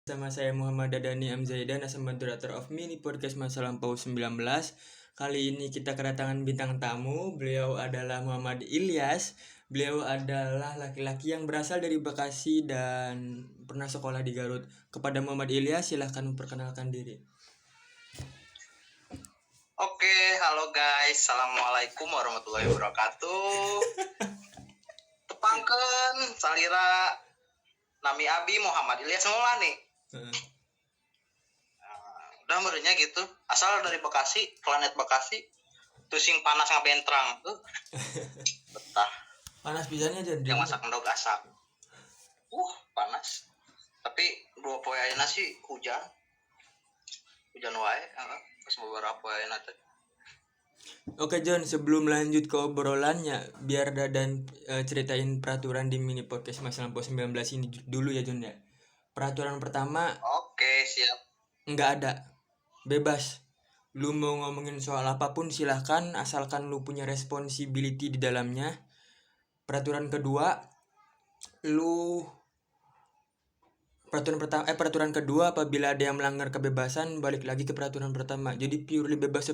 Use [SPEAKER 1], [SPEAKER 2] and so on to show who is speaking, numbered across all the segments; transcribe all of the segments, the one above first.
[SPEAKER 1] Sama saya Muhammad Dadani M. Zaidan as moderator of mini podcast Masa Lampau 19. Kali ini kita kedatangan bintang tamu. Beliau adalah Muhammad Ilyas. Beliau adalah laki-laki yang berasal dari Bekasi dan pernah sekolah di Garut. Kepada Muhammad Ilyas, silahkan memperkenalkan diri.
[SPEAKER 2] Oke, halo guys. Assalamualaikum warahmatullahi wabarakatuh. Tepangken, salira nami Abi Muhammad Ilyas Maulani. Udah merenya gitu. Asal dari Bekasi, planet Bekasi. Tusing panas ngabentrang. Betah.
[SPEAKER 1] Panas pisannya jadi.
[SPEAKER 2] Yang masak endog asak. Panas. Tapi dua poe ayeuna sih hujan. Hujan wae, pas beberapa ayeuna teh.
[SPEAKER 1] Oke John, sebelum lanjut ke obrolannya, biar Dadan ceritain peraturan di mini podcast Masa Lampau 19 ini dulu ya John ya. Peraturan pertama,
[SPEAKER 2] Oke, siap.
[SPEAKER 1] nggak ada, bebas. Lu mau ngomongin soal apapun silahkan, asalkan lu punya responsibility di dalamnya. Peraturan kedua, peraturan kedua, apabila ada yang melanggar kebebasan, balik lagi ke peraturan pertama. Jadi purely bebas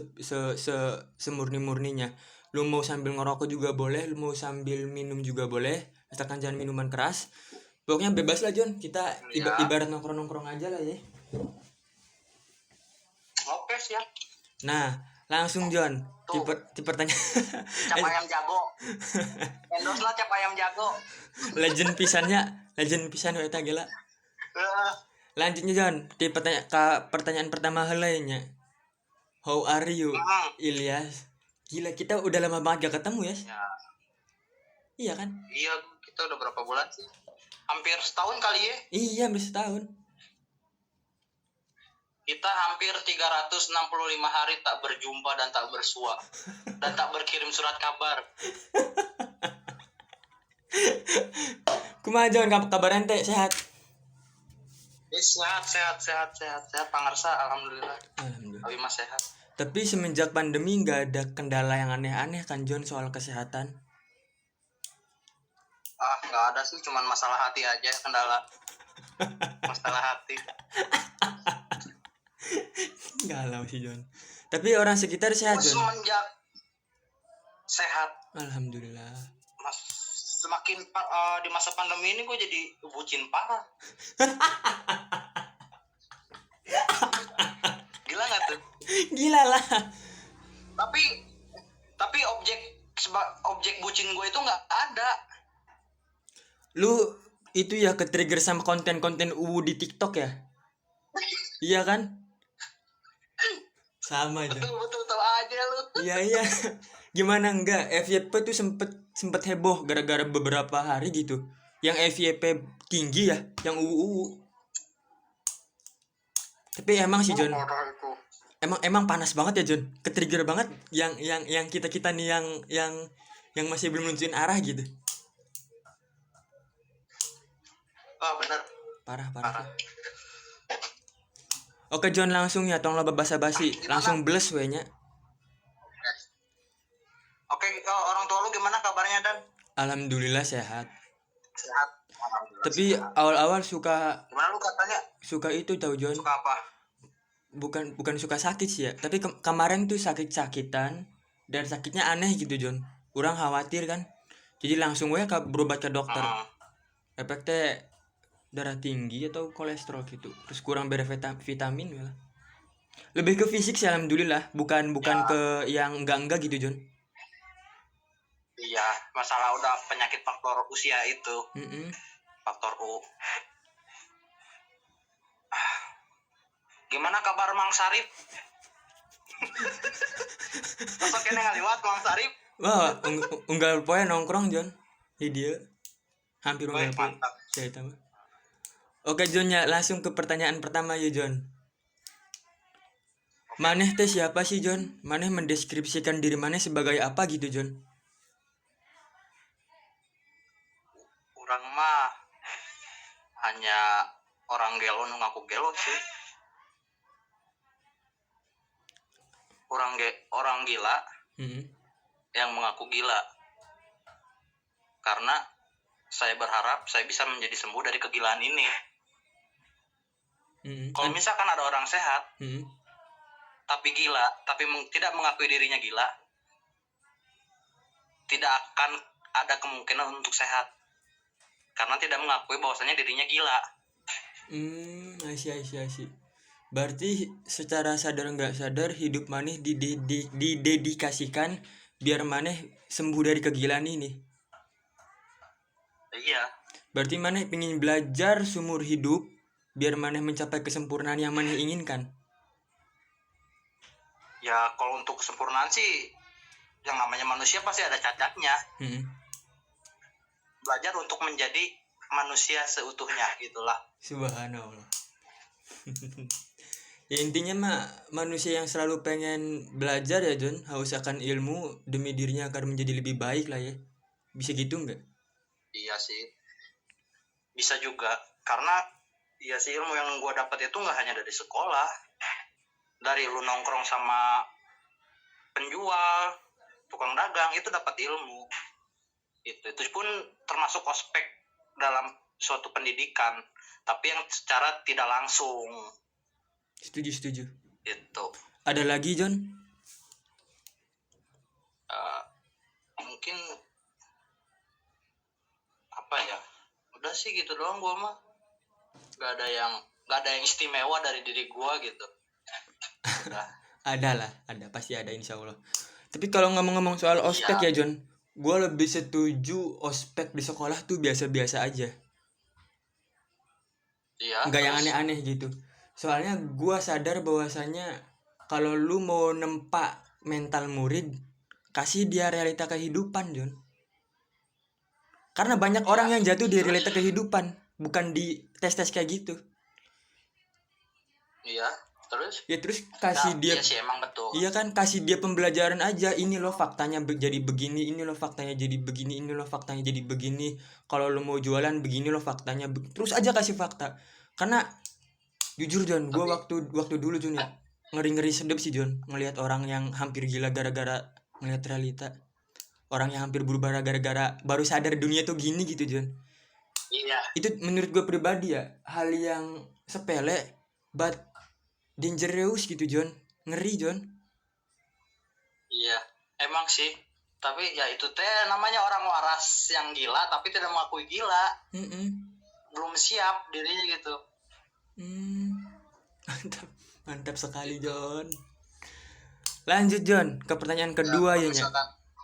[SPEAKER 1] semurni-murninya. Lu mau sambil ngerokok juga boleh, lu mau sambil minum juga boleh, asalkan jangan minuman keras. Pokoknya bebas lah John, kita ibarat nongkrong-nongkrong aja lah ya.
[SPEAKER 2] Oke, siap.
[SPEAKER 1] Nah, langsung John, di pertanyaan.
[SPEAKER 2] Cap ayam jago. Endorse lah cap ayam jago.
[SPEAKER 1] legend pisan eta gila. Lanjutnya John, di pertanyaan pertama helainya. How are you, Ilyas? Gila, kita udah lama banget gak ketemu ya? Iya kan?
[SPEAKER 2] Iya, kita udah berapa bulan sih? Hampir setahun kali ya?
[SPEAKER 1] Iya, hampir setahun.
[SPEAKER 2] Kita hampir 365 hari tak berjumpa dan tak bersua. Dan tak berkirim surat kabar.
[SPEAKER 1] Kumaha John, kabar ente sehat?
[SPEAKER 2] Sehat. Pangarsa, alhamdulillah. Abi mas sehat.
[SPEAKER 1] Tapi semenjak pandemi gak ada kendala yang aneh-aneh kan John soal kesehatan?
[SPEAKER 2] Nggak ada sih, cuman masalah hati aja kendala. Masalah hati.
[SPEAKER 1] Galau sih John. Tapi orang sekitar sehat John?
[SPEAKER 2] Semenjak sehat.
[SPEAKER 1] Alhamdulillah.
[SPEAKER 2] Semakin di masa pandemi ini gue jadi bucin parah. Gila nggak tuh?
[SPEAKER 1] Gila lah.
[SPEAKER 2] Tapi objek bucin gue itu nggak ada.
[SPEAKER 1] Lu itu ya ke-trigger sama konten-konten di TikTok ya? Iya kan? Sama aja.
[SPEAKER 2] Betul tahu aja lu.
[SPEAKER 1] Iya. Gimana enggak? FYP tuh sempet heboh gara-gara beberapa hari gitu. Yang FYP tinggi ya, yang UU. Tapi emang sih John. Emang panas banget ya John. Ke-trigger banget yang kita nih yang masih belum nentuin arah gitu.
[SPEAKER 2] Benar.
[SPEAKER 1] Parah. Oke John, langsung ya, tong loba basa-basi, langsung bles we nya.
[SPEAKER 2] Oke, orang tua lu gimana kabarnya Dan?
[SPEAKER 1] Alhamdulillah sehat.
[SPEAKER 2] Alhamdulillah.
[SPEAKER 1] Tapi awal-awal suka.
[SPEAKER 2] Gimana lu katanya?
[SPEAKER 1] Suka itu tahu John.
[SPEAKER 2] Suka apa?
[SPEAKER 1] Bukan suka sakit sih ya, tapi kemarin tuh sakit-sakitan dan sakitnya aneh gitu John. Kurang khawatir kan. Jadi langsung we berobat ke dokter. Efeknya darah tinggi atau kolesterol gitu, terus kurang vitamin lah. Lebih ke fisik sih alhamdulillah, bukan ke yang enggak gitu John.
[SPEAKER 2] Iya, masalah udah penyakit faktor usia itu. Faktor U. Gimana kabar Mang Sarip? Besok kene ngaliwat Mang Sarip.
[SPEAKER 1] Wah, unggal poe nongkrong John di dia hampir unggal poe saya tahu. Oke John ya, langsung ke pertanyaan pertama ya John. Maneh teh siapa sih John? Maneh mendeskripsikan diri maneh sebagai apa gitu John?
[SPEAKER 2] Orang mah hanya orang gelo nu ngaku gelo sih. Orang gila yang mengaku gila. Karena saya berharap saya bisa menjadi sembuh dari kegilaan ini. Kalau misalkan ada orang sehat tapi gila, tapi tidak mengakui dirinya gila, tidak akan ada kemungkinan untuk sehat karena tidak mengakui bahwasanya dirinya gila.
[SPEAKER 1] Asyik. Berarti secara sadar nggak sadar hidup maneh didedikasikan biar maneh sembuh dari kegilaan ini.
[SPEAKER 2] Iya.
[SPEAKER 1] Berarti maneh ingin belajar seumur hidup biar maneh mencapai kesempurnaan yang maneh inginkan.
[SPEAKER 2] Ya kalau untuk kesempurnaan sih yang namanya manusia pasti ada cacatnya. Belajar untuk menjadi manusia seutuhnya gitulah.
[SPEAKER 1] Subhanallah. Ya intinya mah manusia yang selalu pengen belajar ya John, haus akan ilmu demi dirinya agar menjadi lebih baik lah ya. Bisa gitu nggak?
[SPEAKER 2] Iya sih, bisa juga karena ya sih ilmu yang gue dapat itu nggak hanya dari sekolah, dari lu nongkrong sama penjual, tukang dagang itu dapat ilmu. Itu pun termasuk ospek dalam suatu pendidikan, tapi yang secara tidak langsung.
[SPEAKER 1] Setuju.
[SPEAKER 2] Itu.
[SPEAKER 1] Ada lagi John?
[SPEAKER 2] Mungkin apa ya? Udah sih gitu doang gue mah. Gak ada yang istimewa dari diri gue gitu. Udah.
[SPEAKER 1] ada pasti ada insya Allah. Tapi kalau ngomong-ngomong soal ospek ya John, gue lebih setuju ospek di sekolah tuh biasa-biasa aja.
[SPEAKER 2] Iya.
[SPEAKER 1] Nggak yang aneh-aneh gitu. Soalnya gue sadar bahwasanya kalau lu mau nempak mental murid, kasih dia realita kehidupan John. Karena banyak orang yang jatuh di realita kehidupan, bukan di tes-tes kayak gitu.
[SPEAKER 2] Iya. Terus?
[SPEAKER 1] Ya terus kasih dia.
[SPEAKER 2] Iya sih emang betul.
[SPEAKER 1] Iya kan, kasih dia pembelajaran aja. Ini loh faktanya jadi begini, ini loh faktanya jadi begini, ini loh faktanya jadi begini. Kalau lo mau jualan begini loh faktanya. Terus aja kasih fakta. Karena jujur John, gue waktu dulu John ya, ngeri sedep sih John, ngelihat orang yang hampir gila gara-gara ngelihat realita. Orang yang hampir berubah gara-gara baru sadar dunia tuh gini gitu John.
[SPEAKER 2] Iya.
[SPEAKER 1] Itu menurut gue pribadi ya, hal yang sepele but dangerous gitu John, ngeri John.
[SPEAKER 2] Iya emang sih, tapi ya itu teh namanya orang waras yang gila tapi tidak mengakui gila. Belum siap dirinya gitu.
[SPEAKER 1] Mantap sekali John. Lanjut John ke pertanyaan kedua ya nya.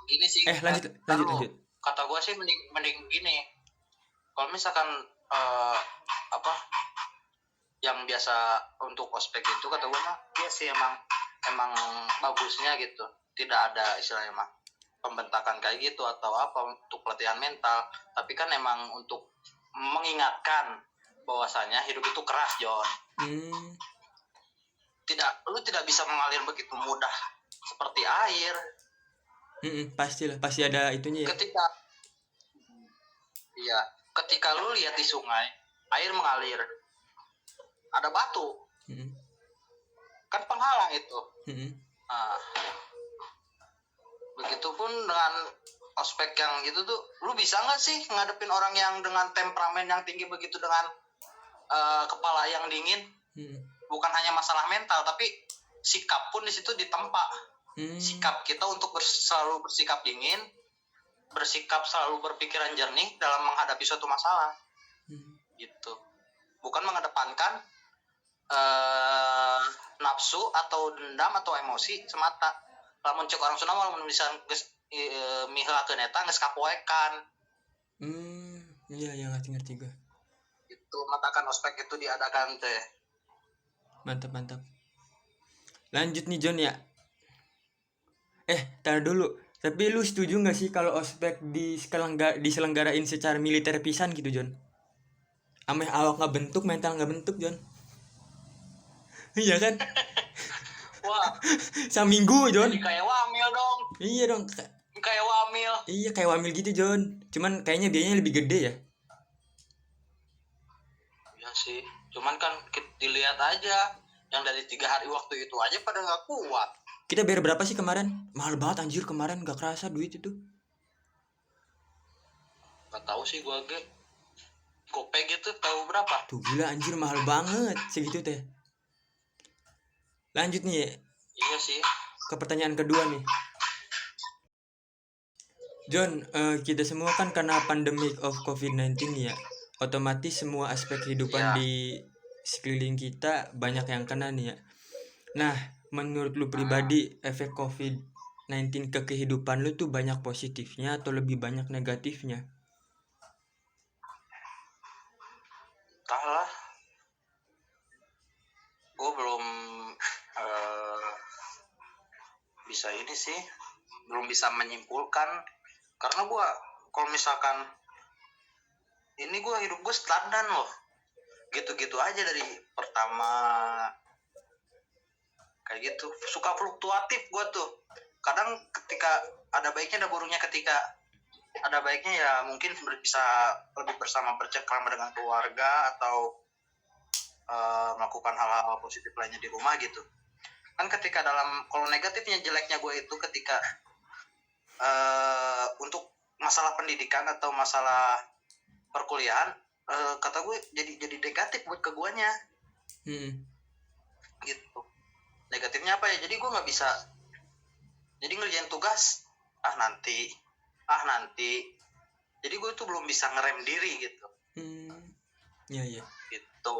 [SPEAKER 2] Gini sih.
[SPEAKER 1] Lanjut.
[SPEAKER 2] Kata gue sih mending gini. Kalau misalkan yang biasa untuk ospek itu kata gue mah dia sih emang bagusnya gitu, tidak ada istilahnya mah pembentakan kayak gitu atau apa untuk pelatihan mental, tapi kan emang untuk mengingatkan bahwasanya hidup itu keras John. Lu tidak bisa mengalir begitu mudah seperti air.
[SPEAKER 1] Pastilah, pasti ada itunya ya.
[SPEAKER 2] Ketika lu lihat di sungai air mengalir, ada batu, kan penghalang itu. Nah, begitupun dengan ospek yang gitu tuh, lu bisa nggak sih ngadepin orang yang dengan temperamen yang tinggi begitu dengan kepala yang dingin? Bukan hanya masalah mental, tapi sikap pun di situ ditempa. Sikap kita untuk selalu bersikap dingin, bersikap selalu berpikiran jernih dalam menghadapi suatu masalah. Gitu. Bukan mengedepankan nafsu atau dendam atau emosi semata. Lamun cek orang Sunda lamun bisa mihlakeun eta geus kapoekan.
[SPEAKER 1] Iya ngerti gue.
[SPEAKER 2] Itu matakan ospek itu diadakan teh.
[SPEAKER 1] Mantap. Lanjut nih John ya. Tar dulu. Tapi lu setuju nggak sih kalau ospek diselenggarain secara militer pisan gitu John? Ameh awak nggak bentuk, mental nggak bentuk John. Iya kan?
[SPEAKER 2] Wah.
[SPEAKER 1] Seminggu John.
[SPEAKER 2] Jadi kayak wamil dong.
[SPEAKER 1] Iya dong.
[SPEAKER 2] Kayak wamil.
[SPEAKER 1] Iya kayak wamil gitu John. Cuman kayaknya biayanya lebih gede ya.
[SPEAKER 2] Iya sih. Cuman kan dilihat aja. Yang dari 3 hari waktu itu aja pada nggak kuat.
[SPEAKER 1] Kita bayar berapa sih kemarin? Mahal banget anjir kemarin, nggak kerasa duit itu.
[SPEAKER 2] Nggak tahu sih gua ge. Gopay gitu tahu berapa?
[SPEAKER 1] Tuh gila anjir, mahal banget segitu teh. Lanjut nih ya,
[SPEAKER 2] Iya sih.
[SPEAKER 1] ke pertanyaan kedua nih. John, kita semua kan kena pandemic of COVID-19 ya. Otomatis semua aspek kehidupan
[SPEAKER 2] Iya.
[SPEAKER 1] di sekeliling kita banyak yang kena nih ya. Nah, menurut lu pribadi, efek COVID-19 ke kehidupan lu tuh banyak positifnya atau lebih banyak negatifnya?
[SPEAKER 2] Entahlah, gue belum eh, bisa ini sih, belum bisa menyimpulkan, karena gue kalau misalkan ini gue hidup gue stagnan loh, gitu-gitu aja dari pertama kayak gitu, suka fluktuatif gue tuh. Kadang ketika ada baiknya ada buruknya, ketika ada baiknya ya mungkin bisa lebih bersama bercengkrama dengan keluarga atau melakukan hal-hal positif lainnya di rumah gitu kan. Ketika dalam, kalau negatifnya jeleknya gue itu ketika untuk masalah pendidikan atau masalah perkuliahan, kata gue jadi negatif buat ke guanya. Gitu. Negatifnya apa ya, jadi gue nggak bisa jadi ngerjain tugas nanti jadi gue tuh belum bisa ngerem diri gitu.
[SPEAKER 1] Iya.
[SPEAKER 2] Gitu.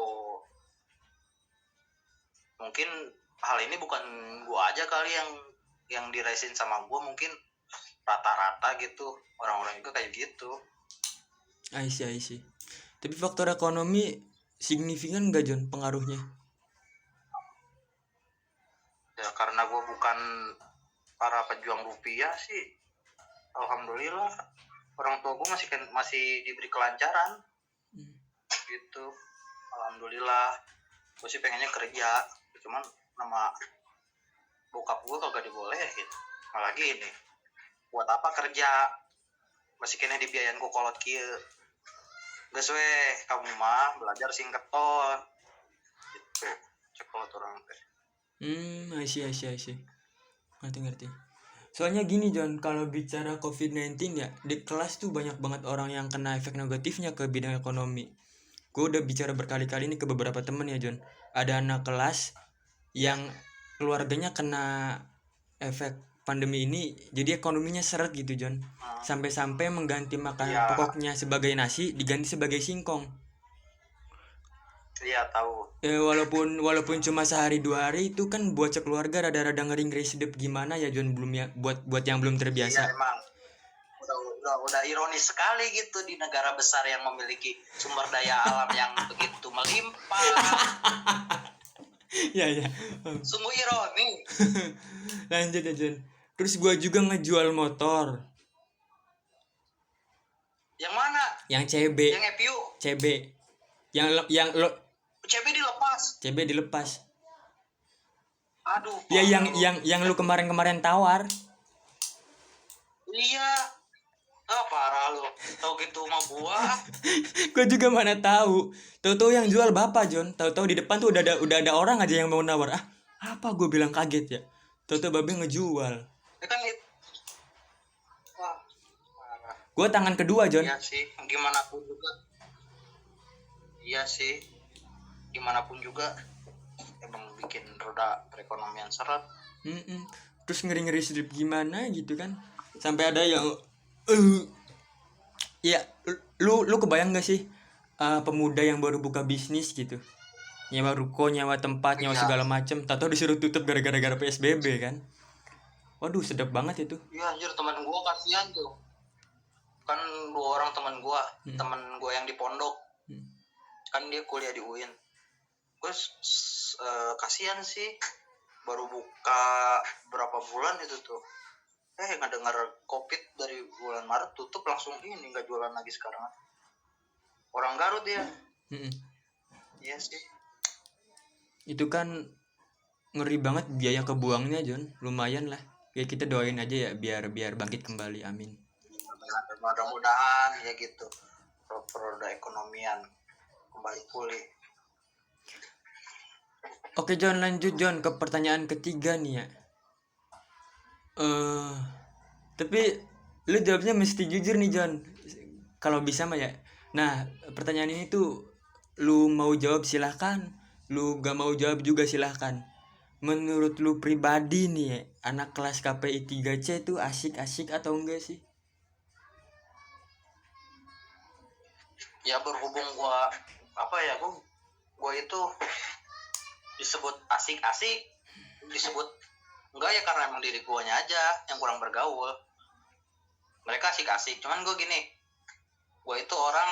[SPEAKER 2] Mungkin hal ini bukan gue aja kali yang dirasain sama gue, mungkin rata-rata gitu orang-orang juga kayak gitu.
[SPEAKER 1] I see. Tapi faktor ekonomi signifikan gak John pengaruhnya?
[SPEAKER 2] Ya karena gue bukan para pejuang rupiah sih, alhamdulillah orang tua gue masih diberi kelancaran. Gitu, alhamdulillah. Gue sih pengennya kerja, cuman nama bokap gue kagak dibolehin. Malah gini, buat apa kerja masih kena dibiayain ku kolot kieu. Geus we kamu mah belajar singkat tol. Gitu. Cek kolot orang teh.
[SPEAKER 1] I see. Ngerti. Soalnya gini John, kalau bicara COVID-19 ya, di kelas tuh banyak banget orang yang kena efek negatifnya ke bidang ekonomi. Gue udah bicara berkali-kali ini ke beberapa temen ya John. Ada anak kelas yang keluarganya kena efek pandemi ini, jadi ekonominya seret gitu John. Sampai-sampai mengganti makanan pokoknya sebagai nasi diganti sebagai singkong.
[SPEAKER 2] Iya tahu.
[SPEAKER 1] Walaupun cuma sehari 2 hari itu kan buat sekeluarga rada-rada ngeri sedep gimana ya John, belum ya buat yang belum terbiasa.
[SPEAKER 2] Iya emang udah ironis sekali gitu di negara besar yang memiliki sumber daya alam yang begitu melimpah.
[SPEAKER 1] Ya.
[SPEAKER 2] Sungguh ironi.
[SPEAKER 1] Lanjut ya John. Terus gue juga ngejual motor.
[SPEAKER 2] Yang mana?
[SPEAKER 1] Yang CB.
[SPEAKER 2] Yang EPU.
[SPEAKER 1] CB. Yang lo
[SPEAKER 2] CB dilepas.
[SPEAKER 1] CB dilepas.
[SPEAKER 2] Aduh.
[SPEAKER 1] Ya yang lu kemarin tawar.
[SPEAKER 2] Iya. Parah lu. Tahu gitu sama gua.
[SPEAKER 1] Gua juga mana tahu. Tahu-tahu yang jual bapak John. Tahu-tahu di depan tuh udah ada orang aja yang mau nawar. Apa gue bilang kaget ya. Tahu-tahu babe ngejual.
[SPEAKER 2] Ya kan itu. Wah, parah.
[SPEAKER 1] Gua tangan kedua John.
[SPEAKER 2] Iya sih, gimana pun juga. Iya sih. Gimana pun juga emang bikin roda perekonomian seret.
[SPEAKER 1] Terus ngeri sedikit gimana gitu kan. Sampai ada yang ya lu kebayang gak sih pemuda yang baru buka bisnis gitu, nyewa ruko, nyewa tempat, nyewa segala macem, tahu disuruh tutup gara-gara PSBB kan. Waduh sedap banget itu.
[SPEAKER 2] Iya anjir, teman gua kasihan tuh. Kan 2 orang teman gua yang di pondok. Kan dia kuliah di UIN. Terus kasihan sih, baru buka berapa bulan itu tuh. Ngedengar COVID dari bulan Maret tutup langsung ini nggak jualan lagi sekarang. Orang Garut ya. Iya sih. Itu kan
[SPEAKER 1] ngeri banget biaya kebuangnya John, lumayan lah. Ya kita doain aja ya biar bangkit kembali, amin.
[SPEAKER 2] Mudah-mudahan ya gitu. Roda ekonomian kembali pulih.
[SPEAKER 1] Oke John, lanjut John ke pertanyaan ketiga nih ya. Tapi lu jawabnya mesti jujur nih John. Kalau bisa mah ya. Nah, pertanyaan ini tuh lu mau jawab silahkan, lu gak mau jawab juga silahkan. Menurut lu pribadi nih, anak kelas KPI 3C tuh asik-asik atau enggak sih?
[SPEAKER 2] Ya berhubung gua itu disebut asik-asik, disebut enggak ya karena emang diri guanya aja yang kurang bergaul. Mereka asik-asik, cuman gue gini, gue itu orang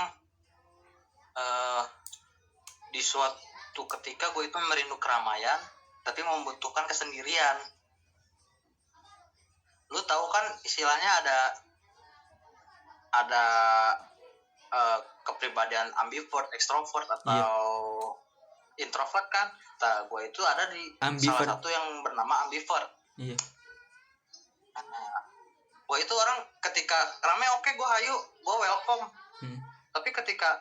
[SPEAKER 2] di suatu ketika gue itu merindu keramaian tapi membutuhkan kesendirian. Lu tahu kan istilahnya ada kepribadian ambivert, ekstrovert atau introvert kan. Nah, gue itu ada di
[SPEAKER 1] Ambivert.
[SPEAKER 2] salah satu yang bernama ambivert.
[SPEAKER 1] Iya.
[SPEAKER 2] Nah, gue itu orang ketika rame oke, gue hayu, gue welcome. Tapi ketika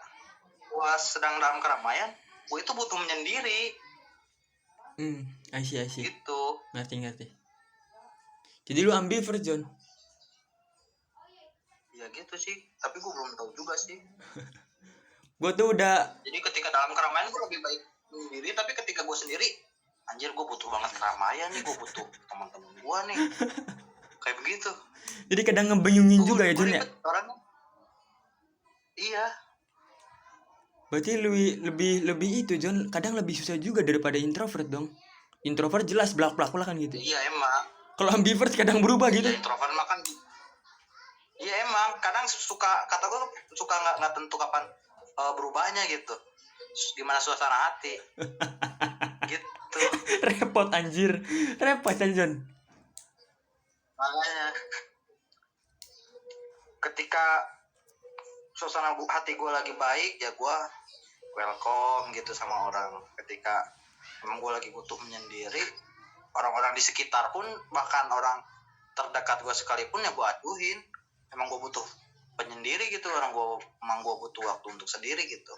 [SPEAKER 2] gue sedang dalam keramaian, gue itu butuh menyendiri.
[SPEAKER 1] I see.
[SPEAKER 2] Gitu.
[SPEAKER 1] Ngerti. Jadi lu ambivert, John?
[SPEAKER 2] Ya gitu sih, tapi gue belum tahu juga sih.
[SPEAKER 1] Gue tuh udah.
[SPEAKER 2] Jadi ketika dalam keramaian gue lebih baik sendiri, tapi ketika gue sendiri, anjir gue butuh banget keramaian nih, gue butuh teman-teman gue nih. Kayak begitu.
[SPEAKER 1] Jadi kadang ngebingungin juga ya, John ya?
[SPEAKER 2] Orangnya. Iya.
[SPEAKER 1] Berarti lebih itu, John. Kadang lebih susah juga daripada introvert dong. Introvert jelas belak-belak kan gitu.
[SPEAKER 2] Iya emang.
[SPEAKER 1] Kalau ambivert kadang berubah gitu.
[SPEAKER 2] Ya, introvert makan. Iya emang. Kadang kata gue suka nggak tentu kapan berubahnya gitu. Gimana suasana hati. Gitu.
[SPEAKER 1] Repot anjir, John.
[SPEAKER 2] Makanya ketika suasana hati gue lagi baik, ya gue welcome gitu sama orang. Ketika emang gue lagi butuh menyendiri, orang-orang di sekitar pun, bahkan orang terdekat gue sekalipun, ya gue aduin. Emang gue butuh penyendiri gitu, emang gue butuh waktu untuk sendiri gitu.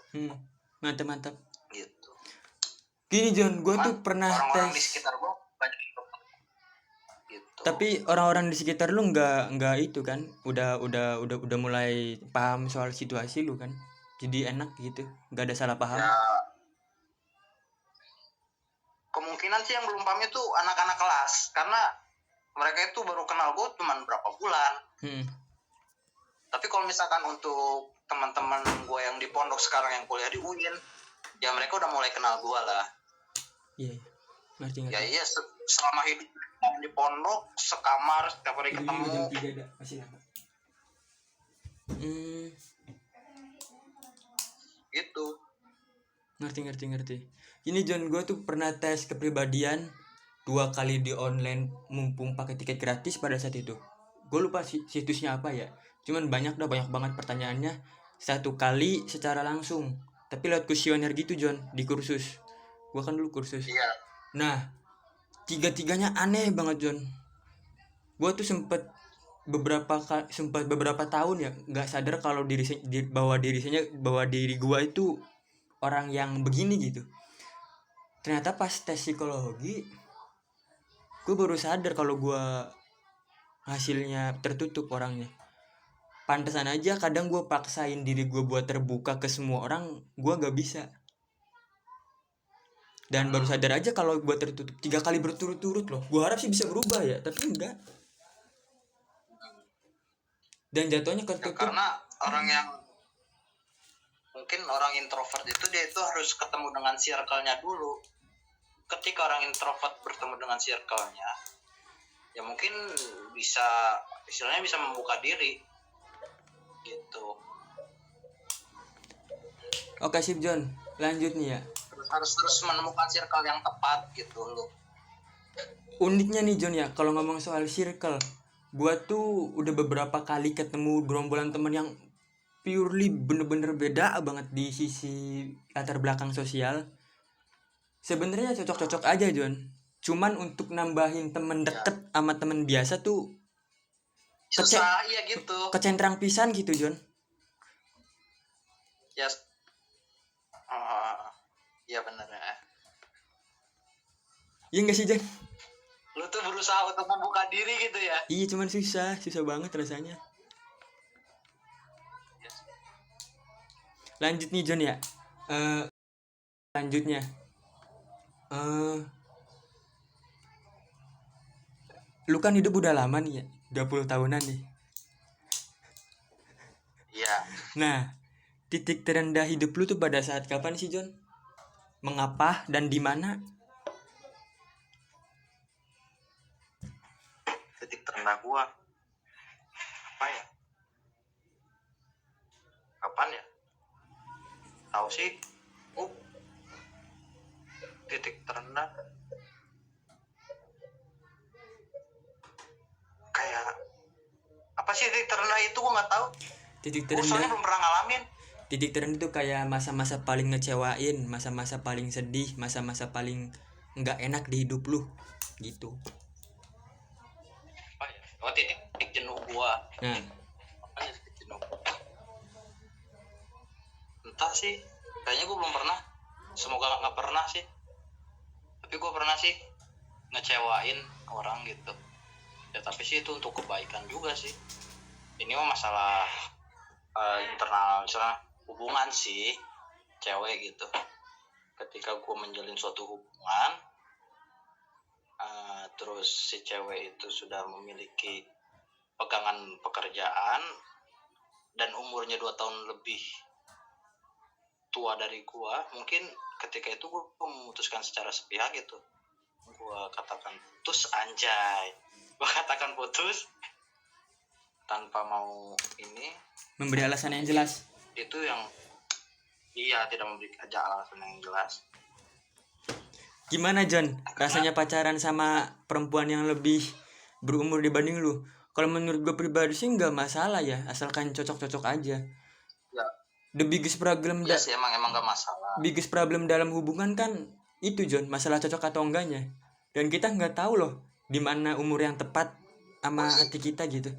[SPEAKER 1] Mantap
[SPEAKER 2] gitu.
[SPEAKER 1] Gini John, gue tuh pernah
[SPEAKER 2] orang-orang
[SPEAKER 1] tes.
[SPEAKER 2] Di sekitar gue banyak gitu.
[SPEAKER 1] Tapi orang-orang di sekitar lu nggak itu kan, udah mulai paham soal situasi lu kan, jadi enak gitu, nggak ada salah paham.
[SPEAKER 2] Ya, kemungkinan sih yang belum paham itu anak-anak kelas, karena mereka itu baru kenal gue cuma berapa bulan. Tapi kalau misalkan untuk teman-teman gue yang di pondok sekarang yang kuliah di UIN, ya mereka udah mulai kenal gue lah.
[SPEAKER 1] Iya, ngerti.
[SPEAKER 2] Ya iya, selama hidup di pondok sekamar setiap hari ketemu.
[SPEAKER 1] Jam 3 ada masih lama.
[SPEAKER 2] Gitu.
[SPEAKER 1] Ngerti. Ini John, gue tuh pernah tes kepribadian 2 kali di online mumpung pakai tiket gratis pada saat itu. Gue lupa situsnya apa ya. Cuman banyak banget pertanyaannya. 1 kali secara langsung, tapi lewat kuesioner gitu John, di kursus. Gue kan dulu kursus.
[SPEAKER 2] Iya.
[SPEAKER 1] Nah, 3-tiganya aneh banget John. Gue tuh sempet beberapa tahun ya nggak sadar kalau bahwa diri gue itu orang yang begini gitu. Ternyata pas tes psikologi, gue baru sadar kalau gue hasilnya tertutup orangnya. Pantesan aja kadang gue paksain diri gue buat terbuka ke semua orang, gue gak bisa. Dan baru sadar aja kalau gue tertutup 3 kali berturut-turut loh. Gue harap sih bisa berubah ya, tapi enggak. Dan jatuhnya tertutup.
[SPEAKER 2] Ya, karena mungkin orang introvert itu dia itu harus ketemu dengan circle-nya dulu. Ketika orang introvert bertemu dengan circle-nya, ya mungkin istilahnya bisa membuka diri gitu.
[SPEAKER 1] Oke sip John, lanjut nih ya.
[SPEAKER 2] Harus terus menemukan circle yang tepat gitu loh.
[SPEAKER 1] Uniknya nih John ya, kalau ngomong soal circle, gua tuh udah beberapa kali ketemu gerombolan temen yang purely bener-bener beda banget di sisi latar belakang sosial. Sebenarnya cocok-cocok aja John, cuman untuk nambahin temen deket sama temen biasa tuh
[SPEAKER 2] susah, iya gitu.
[SPEAKER 1] Kecentrang pisan gitu John.
[SPEAKER 2] Ya, iya benar ya.
[SPEAKER 1] Iya nggak sih John?
[SPEAKER 2] Lu tuh berusaha untuk membuka diri gitu ya?
[SPEAKER 1] Iya, cuman susah banget rasanya. Lanjut nih John ya. Lanjutnya. Lu kan hidup udah lama nih ya. 20 tahunan nih.
[SPEAKER 2] Iya.
[SPEAKER 1] Nah, titik terendah hidup lu tuh pada saat kapan sih John? Mengapa dan di mana?
[SPEAKER 2] Titik terendah gua apa ya? Kapan ya? Tahu sih. Titik terendah kayak apa sih titik terendah itu gua nggak tahu.
[SPEAKER 1] Titik
[SPEAKER 2] Gua soalnya
[SPEAKER 1] terendah.
[SPEAKER 2] belum pernah ngalamin.
[SPEAKER 1] Titik terendah itu kayak masa-masa paling ngecewain, masa-masa paling sedih, masa-masa paling nggak enak di hidup lu gitu.
[SPEAKER 2] Apa ya? Oh, titik jenuh gua.
[SPEAKER 1] Nah,
[SPEAKER 2] Apa ya titik jenuh? Entah sih. Kayaknya gua belum pernah. Semoga nggak pernah sih. Tapi gua pernah sih ngecewain orang gitu. Ya tapi sih itu untuk kebaikan juga sih. Ini mah masalah internal, misalnya hubungan sih cewek gitu. Ketika gue menjalin suatu hubungan, terus si cewek itu sudah memiliki pegangan pekerjaan dan umurnya 2 tahun lebih tua dari gue, mungkin ketika itu gue memutuskan secara sepihak gitu. Gue katakan putus, anjay. Gue katakan putus tanpa mau ini,
[SPEAKER 1] memberi alasan yang jelas.
[SPEAKER 2] itu yang tidak memberi aja alasan yang jelas.
[SPEAKER 1] Gimana John rasanya pacaran sama perempuan yang lebih berumur dibanding lu? Kalau menurut gue pribadi sih nggak masalah ya, asalkan cocok-cocok aja.
[SPEAKER 2] Ya,
[SPEAKER 1] The biggest problem
[SPEAKER 2] sih emang gak masalah.
[SPEAKER 1] biggest problem dalam hubungan kan itu John, masalah cocok atau enggaknya. Dan kita nggak tahu loh di mana umur yang tepat sama hati kita gitu.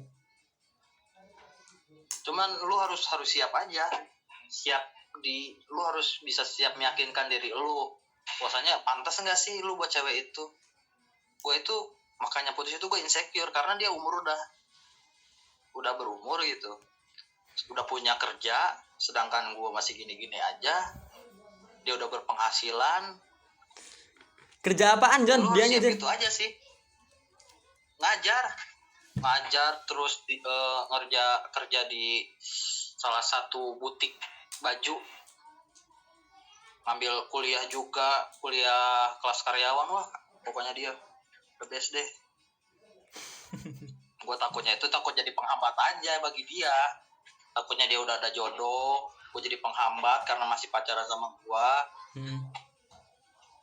[SPEAKER 2] Cuman lu harus siap aja. Lu harus bisa siap meyakinkan diri lu. Bahwasanya pantas enggak sih lu buat cewek itu. Gue itu makanya putus itu gue insecure karena dia umur udah berumur gitu. Udah punya kerja, sedangkan gue masih gini-gini aja. Dia udah berpenghasilan.
[SPEAKER 1] Kerja apaan John?
[SPEAKER 2] Lu
[SPEAKER 1] Dia
[SPEAKER 2] harus siap
[SPEAKER 1] John.
[SPEAKER 2] gitu aja sih. Ngajar terus kerja di salah satu butik baju, ngambil kuliah juga, kuliah kelas karyawan. Wah pokoknya dia the best deh. Gue takut jadi penghambat aja bagi dia. Takutnya dia udah ada jodoh, gue jadi penghambat karena masih pacaran sama gue.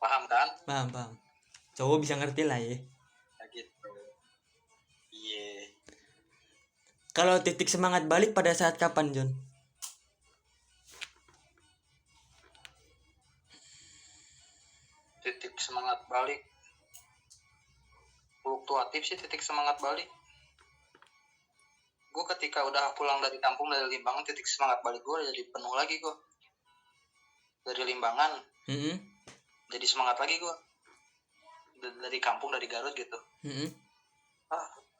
[SPEAKER 2] Paham kan?
[SPEAKER 1] Paham. Cowok bisa ngerti lah ya.
[SPEAKER 2] Gitu. Iya.
[SPEAKER 1] Kalau titik semangat balik pada saat kapan John?
[SPEAKER 2] Titik semangat balik fluktuatif sih titik semangat balik. Gue ketika udah pulang dari kampung dari Limbangan, titik semangat balik gue jadi penuh lagi gue. Dari Limbangan jadi semangat lagi gue. Dari kampung, dari Garut gitu.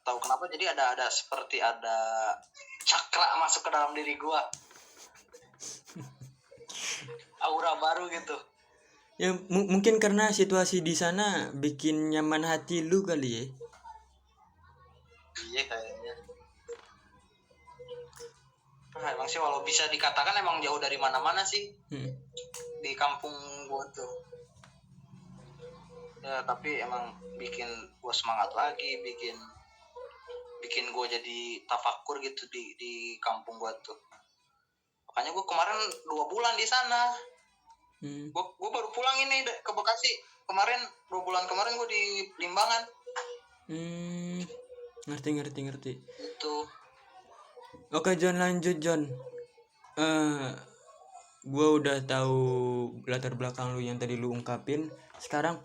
[SPEAKER 2] Tahu kenapa, jadi ada seperti ada cakra masuk ke dalam diri gue. Aura baru gitu.
[SPEAKER 1] Ya mungkin karena situasi di sana bikin nyaman hati lu kali ya.
[SPEAKER 2] Iya kayaknya. Emang sih walau bisa dikatakan emang jauh dari mana-mana sih. Di kampung gua tuh. Ya tapi emang bikin gua semangat lagi, bikin gua jadi tafakur gitu di kampung gua tuh. Makanya gua kemarin 2 bulan di sana. Gue baru pulang ini ke Bekasi kemarin, 2 bulan kemarin gue di Limbangan.
[SPEAKER 1] Ngerti
[SPEAKER 2] itu.
[SPEAKER 1] Oke John, lanjut John. Gue udah tahu latar belakang lu yang tadi lu ungkapin. Sekarang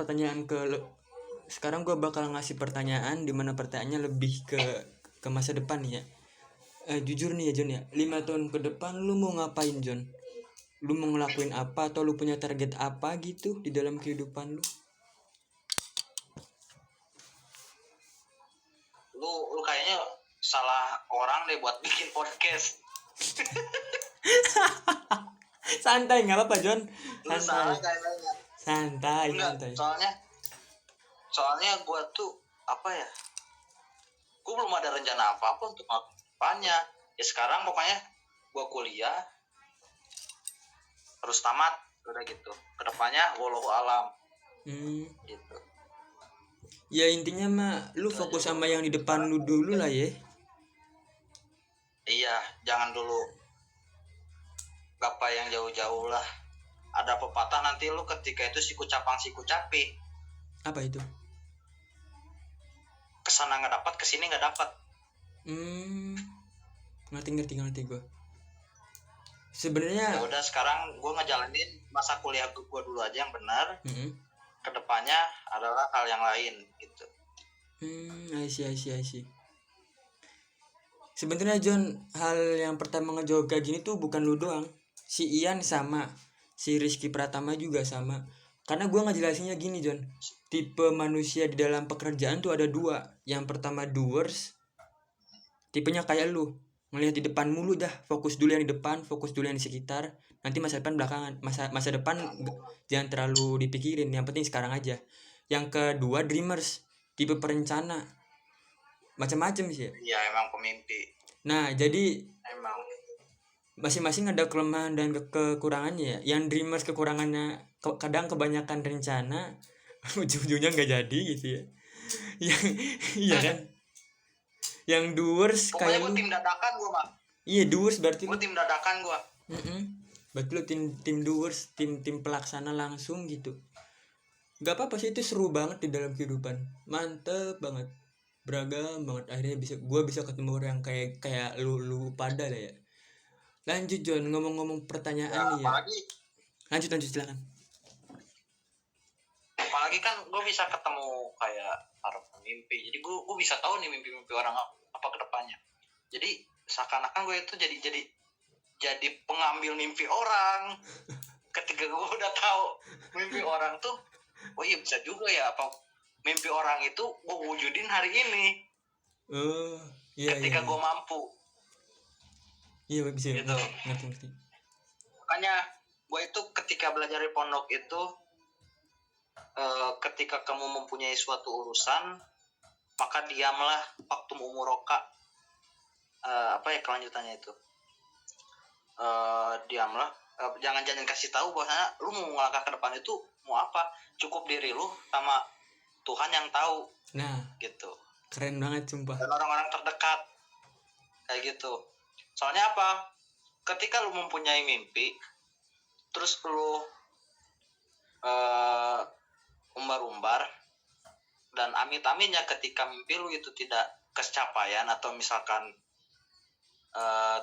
[SPEAKER 1] gue bakal ngasih pertanyaan di mana pertanyaannya lebih ke masa depan nih ya. Jujur nih ya John ya, 5 tahun ke depan lu mau ngapain John? Lu mau ngelakuin apa, atau lu punya target apa gitu di dalam kehidupan lu?
[SPEAKER 2] Lu kayaknya salah orang deh buat bikin podcast.
[SPEAKER 1] Santai, nggak apa-apa John.
[SPEAKER 2] Lu salah
[SPEAKER 1] Santai,
[SPEAKER 2] kayaknya.
[SPEAKER 1] santai,
[SPEAKER 2] Enggak,
[SPEAKER 1] santai.
[SPEAKER 2] soalnya gue tuh apa ya, gue belum ada rencana apa-apa untuk depannya. Ya sekarang pokoknya gue kuliah terus tamat udah gitu, kedepannya wallahu alam gitu.
[SPEAKER 1] Ya intinya mah lu fokus sama yang di depan lu dulu lah ya.
[SPEAKER 2] Iya, jangan dulu gapai yang jauh-jauh lah. Ada pepatah nanti lu ketika itu siku capang siku capi,
[SPEAKER 1] Apa itu?
[SPEAKER 2] kesana nggak dapat, kesini nggak dapat.
[SPEAKER 1] Ngerti gue. Sebenarnya
[SPEAKER 2] Ya udah, sekarang gue ngejalanin masa kuliah gue dulu aja yang benar. Kedepannya adalah hal yang lain gitu.
[SPEAKER 1] I see. Sebenarnya John, hal yang pertama ngejawab kayak gini tuh bukan lu doang. Si Ian sama, si Rizky Pratama juga sama. Karena gue ngejelasinnya gini John, tipe manusia di dalam pekerjaan tuh ada dua. Yang pertama doers, tipenya kayak lu, ngelihat di depan mulu dah, fokus dulu yang di depan, fokus dulu yang di sekitar. Nanti masa depan belakangan, masa depan jangan terlalu dipikirin, yang penting sekarang aja. Yang kedua dreamers, tipe perencana, macam-macam sih ya.
[SPEAKER 2] Iya, emang pemimpi.
[SPEAKER 1] Nah jadi
[SPEAKER 2] Emang
[SPEAKER 1] masing-masing ada kelemahan dan kekurangannya ya. Yang dreamers kekurangannya kadang kebanyakan rencana, ujung-ujungnya nggak jadi gitu ya. Yang iya kan. Yang doers
[SPEAKER 2] pokoknya
[SPEAKER 1] kayak
[SPEAKER 2] gue
[SPEAKER 1] lu.
[SPEAKER 2] tim dadakan gue mah.
[SPEAKER 1] Iya doers berarti
[SPEAKER 2] Gue
[SPEAKER 1] lu.
[SPEAKER 2] tim dadakan gue.
[SPEAKER 1] Berarti lu tim doers, tim pelaksana langsung gitu. Gak apa-apa sih, itu seru banget di dalam kehidupan. Mantep banget, beragam banget. Akhirnya gue bisa ketemu orang yang kayak lu pada lah ya. Lanjut John, ngomong-ngomong pertanyaan
[SPEAKER 2] Ya,
[SPEAKER 1] nih ya. Lanjut silakan.
[SPEAKER 2] Apalagi kan gue bisa ketemu kayak para pemimpi, jadi gue bisa tahu nih mimpi-mimpi orang apa kedepannya. Jadi seakan-akan gue itu jadi pengambil mimpi orang. Ketika gue udah tahu mimpi orang tuh, oh iya bisa juga ya, apa mimpi orang itu gue wujudin hari ini.
[SPEAKER 1] Iya,
[SPEAKER 2] ketika gue mampu.
[SPEAKER 1] Iya bisa
[SPEAKER 2] gitu.
[SPEAKER 1] Ngerti.
[SPEAKER 2] Makanya gue itu ketika belajar di pondok itu, ketika kamu mempunyai suatu urusan, maka diamlah waktu umuroka. Apa ya kelanjutannya itu? Diamlah, jangan kasih tahu bahwa lu mau melangkah ke depan itu mau apa. Cukup diri lu sama Tuhan yang tahu.
[SPEAKER 1] Nah,
[SPEAKER 2] gitu.
[SPEAKER 1] Keren banget sumpah.
[SPEAKER 2] Dan orang-orang terdekat kayak gitu. Soalnya apa? Ketika lu mempunyai mimpi, terus lu umbar-umbar, dan amit-amitnya ketika mimpi lu itu tidak kecapaian atau misalkan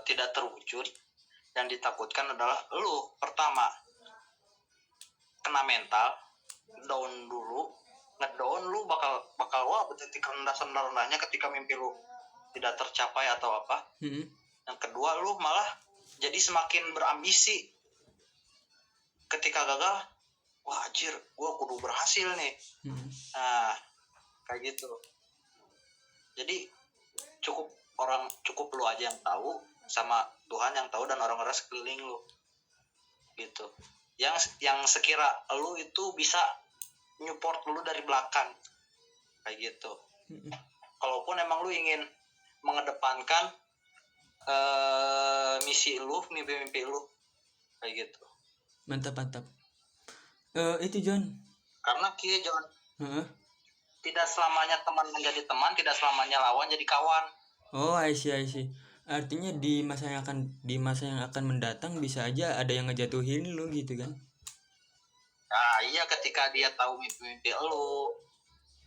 [SPEAKER 2] tidak terwujud, yang ditakutkan adalah lu pertama kena mental, down dulu, ngedown lu bakal wah berarti rendah-rendahnya ketika mimpi lu tidak tercapai atau apa. Yang kedua, lu malah jadi semakin berambisi. Ketika gagal, wah anjir, gue kudu berhasil nih. Nah, kayak gitu. Jadi cukup lu aja yang tahu, sama Tuhan yang tahu, dan orang-orang sekeliling lu. Gitu. Yang sekira lu itu bisa nyupport lu dari belakang. Kayak gitu. Kalaupun emang lu ingin mengedepankan misi lu, mimpi-mimpi lu, kayak gitu.
[SPEAKER 1] Mantap. Itu John.
[SPEAKER 2] Karena kia John, tidak selamanya teman menjadi teman, tidak selamanya lawan jadi kawan.
[SPEAKER 1] Oh, I see. Artinya di masa yang akan mendatang bisa aja ada yang ngejatuhin lu gitu kan?
[SPEAKER 2] Nah iya, ketika dia tahu mimpi-mimpi lu,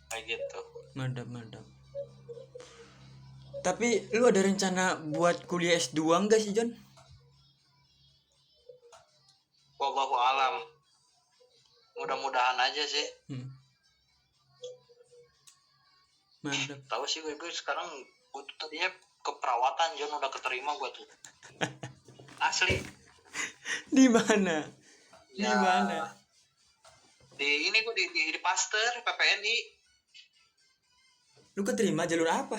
[SPEAKER 2] kayak gitu.
[SPEAKER 1] Mantap. Tapi lu ada rencana buat kuliah S2 enggak sih John?
[SPEAKER 2] Wallahu alam. Mudah-mudahan aja sih.
[SPEAKER 1] Mantap.
[SPEAKER 2] Tahu sih gue sekarang gue tuh tadinya keperawatan, John, udah keterima gue tuh. Asli.
[SPEAKER 1] Di mana?
[SPEAKER 2] Ya,
[SPEAKER 1] di mana?
[SPEAKER 2] Di ini gue di Pasteur PPNI.
[SPEAKER 1] Lu keterima jalur apa?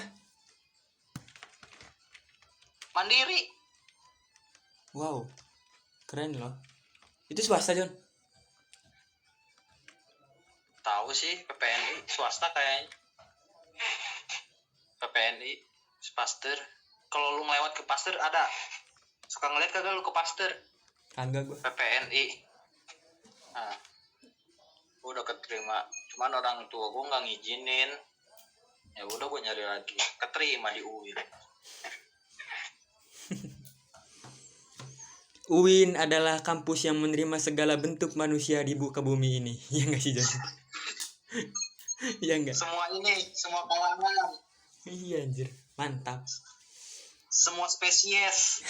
[SPEAKER 2] Mandiri.
[SPEAKER 1] Wow. Keren loh. Itu swasta Jon.
[SPEAKER 2] Tahu sih PPNI swasta kayaknya. PPNI Pasteur. Kalau lu melewat ke Pasteur ada. Suka ngeliat kagak lu ke Pasteur?
[SPEAKER 1] Kagak gua.
[SPEAKER 2] PPNI. Nah, gua udah keterima. Cuman orang tua gua nggak ngizinin. Ya udah gua nyari lagi. Keterima di UIN.
[SPEAKER 1] UIN adalah kampus yang menerima segala bentuk manusia di buka bumi ini. Iya nggak sih Jon? Iya nggak?
[SPEAKER 2] Semua kalangan,
[SPEAKER 1] Iya anjir, mantap.
[SPEAKER 2] semua spesies.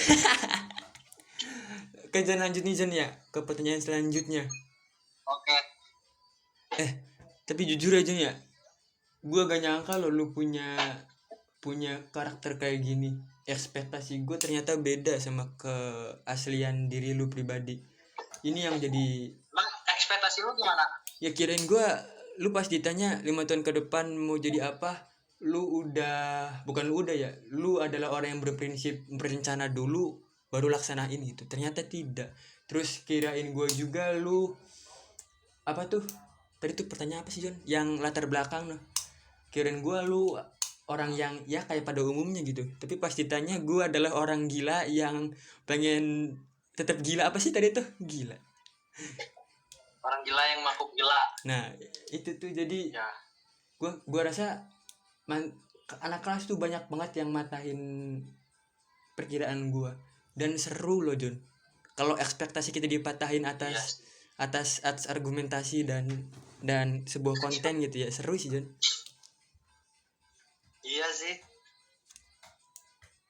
[SPEAKER 1] Ke Jon lanjut nih Jon ya, ke pertanyaan selanjutnya.
[SPEAKER 2] Oke.
[SPEAKER 1] Tapi jujur aja ya, gue gak nyangka lo lu punya karakter kayak gini. Ekspektasi gue ternyata beda sama keaslian diri lu pribadi. Ini yang jadi,
[SPEAKER 2] Bang, ekspektasi lu gimana?
[SPEAKER 1] ya kirain gue, lu pas ditanya 5 tahun ke depan mau jadi apa, bukan lu udah ya, lu adalah orang yang berprinsip berencana dulu baru laksanain gitu. Ternyata tidak. Terus kirain gue juga lu apa tuh, tadi tuh pertanyaan apa sih Jon, yang latar belakang noh. Kirain gue lu orang yang ya kayak pada umumnya gitu, tapi pas ditanya gue adalah orang gila yang pengen tetap gila. Apa sih tadi tuh, gila.
[SPEAKER 2] Orang gila yang makhluk gila.
[SPEAKER 1] Nah itu tuh jadi
[SPEAKER 2] Ya.
[SPEAKER 1] gue rasa anak kelas tuh banyak banget yang matahin perkiraan gue, dan seru loh Jon kalau ekspektasi kita dipatahin atas argumentasi dan sebuah konten gitu ya. Seru sih Jon.
[SPEAKER 2] Iya sih.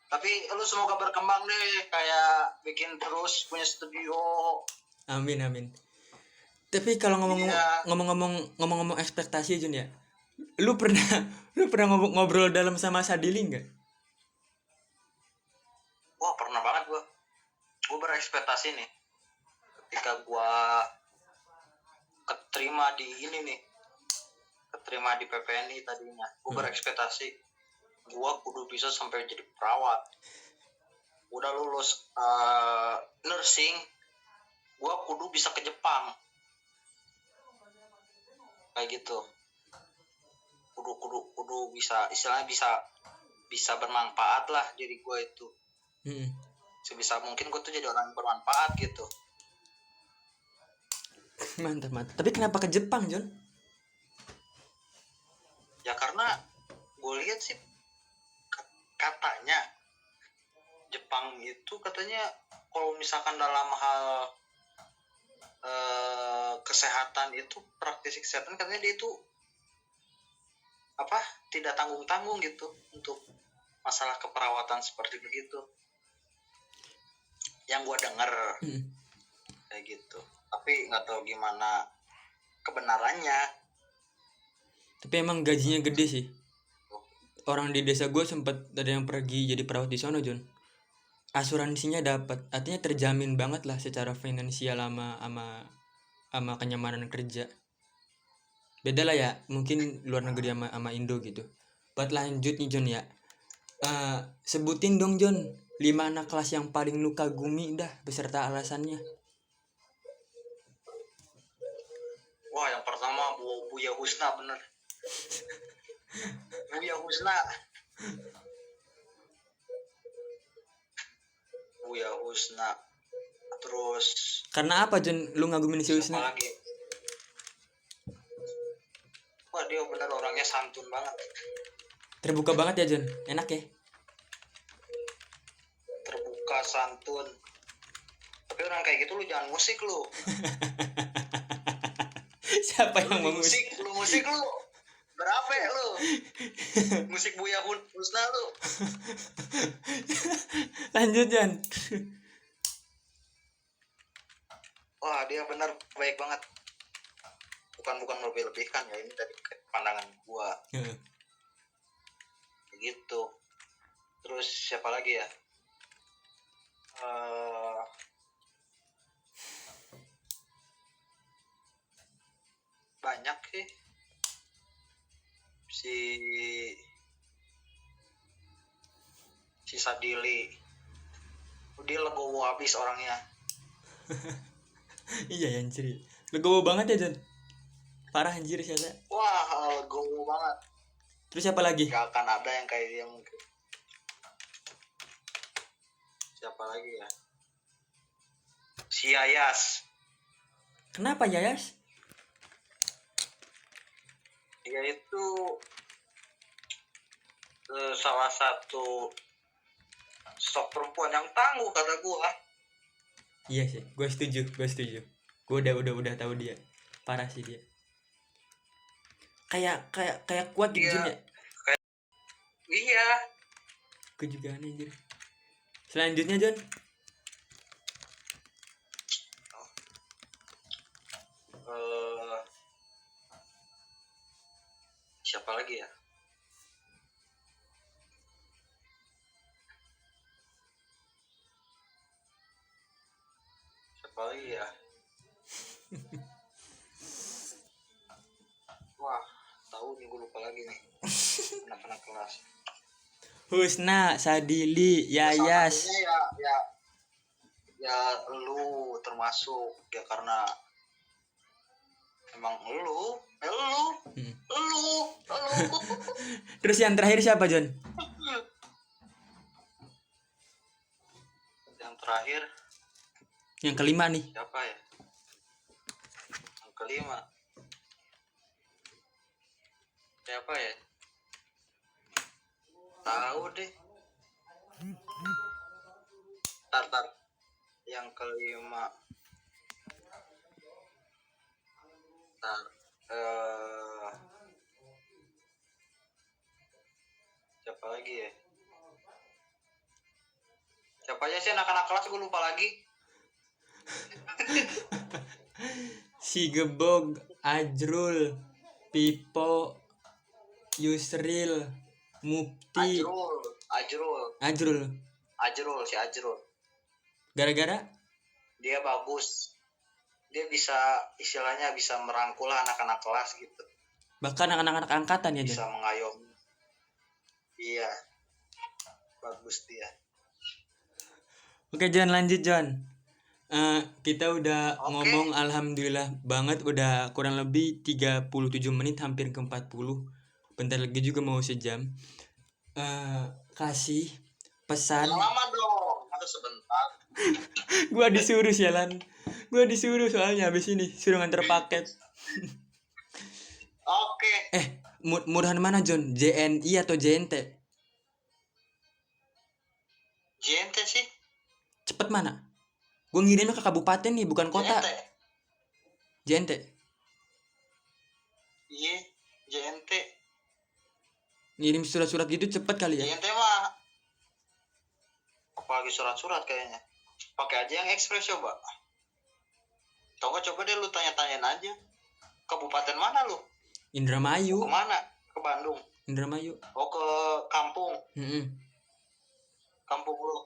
[SPEAKER 2] Tapi lu semoga berkembang deh, kayak bikin terus punya studio.
[SPEAKER 1] Amin. Tapi kalau ngomong-ngomong ekspektasi Jun ya, lu pernah ngobrol dalam sama Sadili nggak?
[SPEAKER 2] Wah, pernah banget gua berekspektasi nih ketika gua keterima di PPNI tadinya. Gua berekspektasi gua kudu bisa sampai jadi perawat. Udah lulus nursing, gua kudu bisa ke Jepang. Kayak gitu. Kudu bisa, istilahnya bisa bermanfaat lah diri gue itu. Sebisa mungkin gue tuh jadi orang yang bermanfaat gitu.
[SPEAKER 1] Mantap. Tapi kenapa ke Jepang Jon?
[SPEAKER 2] Ya karena gue lihat sih katanya Jepang itu katanya kalau misalkan dalam hal kesehatan itu, praktisi kesehatan katanya dia itu tidak tanggung-tanggung gitu untuk masalah keperawatan seperti begitu. Yang gue denger kayak gitu. Tapi nggak tahu gimana kebenarannya.
[SPEAKER 1] Tapi emang gajinya gede sih. Orang di desa gue sempat ada yang pergi jadi perawat di sono Jon. Asuransinya dapat, artinya terjamin banget lah secara finansial sama kenyamanan kerja. Beda lah ya, mungkin luar negeri sama Indo gitu. Buat lanjut nih Jon ya, sebutin dong Jon 5 anak kelas yang paling lu kagumi dah beserta alasannya.
[SPEAKER 2] Wah, yang pertama Buya Husna, bener. Buya Husna. Terus
[SPEAKER 1] karena apa Jon lu ngagumin si Husna?
[SPEAKER 2] Lagi? Wah, dia bener orangnya santun banget.
[SPEAKER 1] Terbuka banget ya Jon, enak ya?
[SPEAKER 2] Terbuka, santun. Tapi orang kayak gitu lu jangan musik lu.
[SPEAKER 1] Siapa yang mau musik?
[SPEAKER 2] Lu musik lu. Berapa ya lu? Musik Buya Husna lu.
[SPEAKER 1] Lanjut Jon.
[SPEAKER 2] Wah, dia benar baik banget. Bukan melebih-lebihkan ya, ini dari pandangan gua. Begitu. Terus siapa lagi ya? Banyak sih. Si Sadili. Dia legowo habis orangnya.
[SPEAKER 1] Iya anjir. Legowo banget ya Jon. Parah anjir siapa.
[SPEAKER 2] Wah, legowo banget.
[SPEAKER 1] Terus siapa lagi?
[SPEAKER 2] Gak akan ada yang kayak dia mungkin. Siapa lagi ya? Si Yayas.
[SPEAKER 1] Kenapa Yayas?
[SPEAKER 2] Dia itu salah satu sosok perempuan yang tangguh kata gua.
[SPEAKER 1] Iya sih, gue setuju. Gue udah tahu dia. Parah sih dia. Kayak kuat gitu Jun ya.
[SPEAKER 2] Iya.
[SPEAKER 1] Gue juga aneh anjir. Selanjutnya Jon.
[SPEAKER 2] Siapa lagi ya? Siapa lagi ya? Wah, tahu nih gue lupa lagi nih. Anak-anak kelas.
[SPEAKER 1] Husna, Sadili,
[SPEAKER 2] Salah
[SPEAKER 1] Yayas.
[SPEAKER 2] satunya ya lu termasuk ya karena emang lu.
[SPEAKER 1] Terus yang terakhir siapa Jon?
[SPEAKER 2] Yang terakhir
[SPEAKER 1] Yang kelima nih.
[SPEAKER 2] siapa ya? Yang kelima siapa ya? Tahu deh. Tar. Yang kelima. Tar. Siapa lagi ya? Siapa aja sih anak-anak kelas gue lupa lagi.
[SPEAKER 1] Si Gebog, Ajrul, Pipo, Yusril, Mukti. Ajrul. Si Ajrul. Gara-gara
[SPEAKER 2] dia bagus. Dia bisa istilahnya bisa merangkul anak-anak kelas gitu.
[SPEAKER 1] bahkan anak-anak angkatan ya
[SPEAKER 2] Bisa
[SPEAKER 1] Jon.
[SPEAKER 2] mengayomi. Iya. Bagus dia.
[SPEAKER 1] Oke Jon, lanjut Jon. Kita udah ngomong alhamdulillah banget, udah kurang lebih 37 menit, hampir ke 40. Bentar lagi juga mau sejam. Kasih pesan.
[SPEAKER 2] Lama dong, masa sebentar.
[SPEAKER 1] Gua disuruh sialan. Gua disuruh soalnya habis ini suruh nganter paket.
[SPEAKER 2] Oke.
[SPEAKER 1] Murahan mana Jon? JNI atau JNT?
[SPEAKER 2] JNT sih.
[SPEAKER 1] Cepet mana? Gue ngirimnya ke kabupaten nih, bukan kota. JNT.
[SPEAKER 2] Iya, JNT.
[SPEAKER 1] Ngirim surat-surat gitu cepet kali ya?
[SPEAKER 2] JNT mah apalagi surat-surat kayaknya. Pakai aja yang ekspres coba. Coba deh lu tanya-tanyain aja. Kabupaten mana lu?
[SPEAKER 1] Indramayu.
[SPEAKER 2] Kemana? Ke Bandung.
[SPEAKER 1] Indramayu.
[SPEAKER 2] Oh, ke kampung. Kampung lu.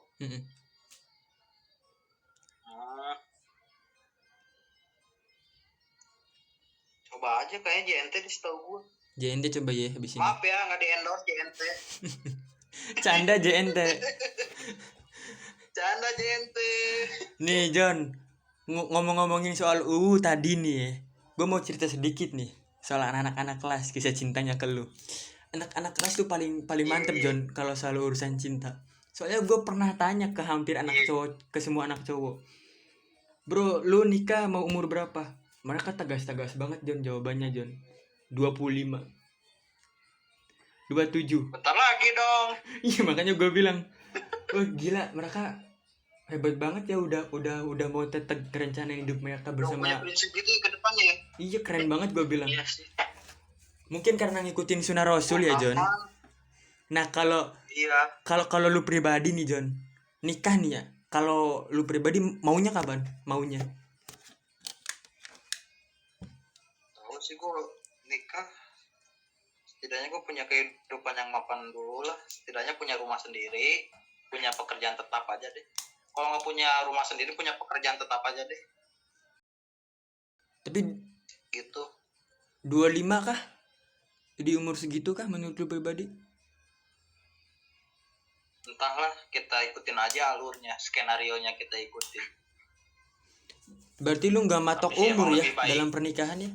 [SPEAKER 2] Coba aja kayaknya JNT di setahu gue.
[SPEAKER 1] JNT coba ya habis ini.
[SPEAKER 2] Maaf ya nggak di endorse JNT.
[SPEAKER 1] Canda JNT.
[SPEAKER 2] Canda JNT.
[SPEAKER 1] Nih Jon, ngomong-ngomongin soal tadi nih ya, gue mau cerita sedikit nih soal anak-anak kelas, kisah cintanya ke lu. Anak-anak kelas tuh paling mantep Jon kalau selalu urusan cinta. Soalnya gue pernah tanya ke hampir anak cowok, ke semua anak cowok, bro lu nikah mau umur berapa? Mereka tegas banget Jon jawabannya Jon. 25, 27.
[SPEAKER 2] Bentar lagi dong.
[SPEAKER 1] Iya makanya gue bilang, wah gila, mereka hebat banget ya, udah mau tetap kerencanain hidup mereka bersama.
[SPEAKER 2] Punya prinsip gitu ke depannya ya.
[SPEAKER 1] Iya keren banget gue bilang.
[SPEAKER 2] Iya sih.
[SPEAKER 1] Mungkin karena ngikutin sunnah Rasul ya Jon. Nah kalau lu pribadi nih Jon, nikah nih ya, kalau lu pribadi maunya kapan? Maunya?
[SPEAKER 2] Tahu sih gue nikah. Setidaknya gue punya kehidupan yang mapan dulu lah. Setidaknya punya rumah sendiri, punya pekerjaan tetap aja deh. Kalau nggak punya rumah sendiri, punya pekerjaan tetap aja deh.
[SPEAKER 1] Tapi
[SPEAKER 2] gitu.
[SPEAKER 1] 25 kah? Di umur segitu kah menurut lu pribadi?
[SPEAKER 2] Entahlah, kita ikutin aja alurnya, skenario nya kita ikutin.
[SPEAKER 1] Berarti lu nggak matok
[SPEAKER 2] Tapi sih
[SPEAKER 1] umur
[SPEAKER 2] emang
[SPEAKER 1] ya
[SPEAKER 2] lebih baik.
[SPEAKER 1] dalam pernikahan ya?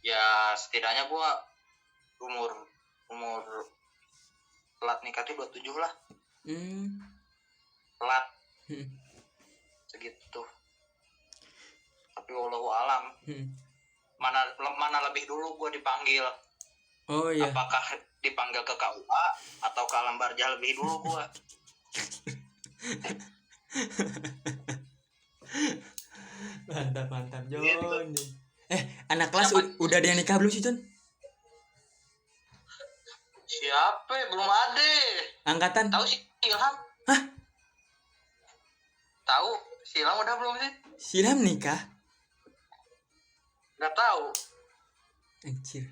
[SPEAKER 2] Ya setidaknya gue umur telat nikah tuh 27 lah, telat segitu. Tapi wallahu alam, mana lebih dulu gue dipanggil.
[SPEAKER 1] Oh iya.
[SPEAKER 2] Apakah dipanggil ke KUA atau ke Alam Barjah lebih dulu gue?
[SPEAKER 1] Mantap Jon.
[SPEAKER 2] Gitu.
[SPEAKER 1] Anak kelas udah ada yang nikah belum sih Jon?
[SPEAKER 2] Siapa? Belum ada.
[SPEAKER 1] Angkatan?
[SPEAKER 2] Tahu si Ilham?
[SPEAKER 1] Hah?
[SPEAKER 2] Tahu si Ilham udah belum sih?
[SPEAKER 1] Silam nikah?
[SPEAKER 2] Nggak tahu.
[SPEAKER 1] Anjir.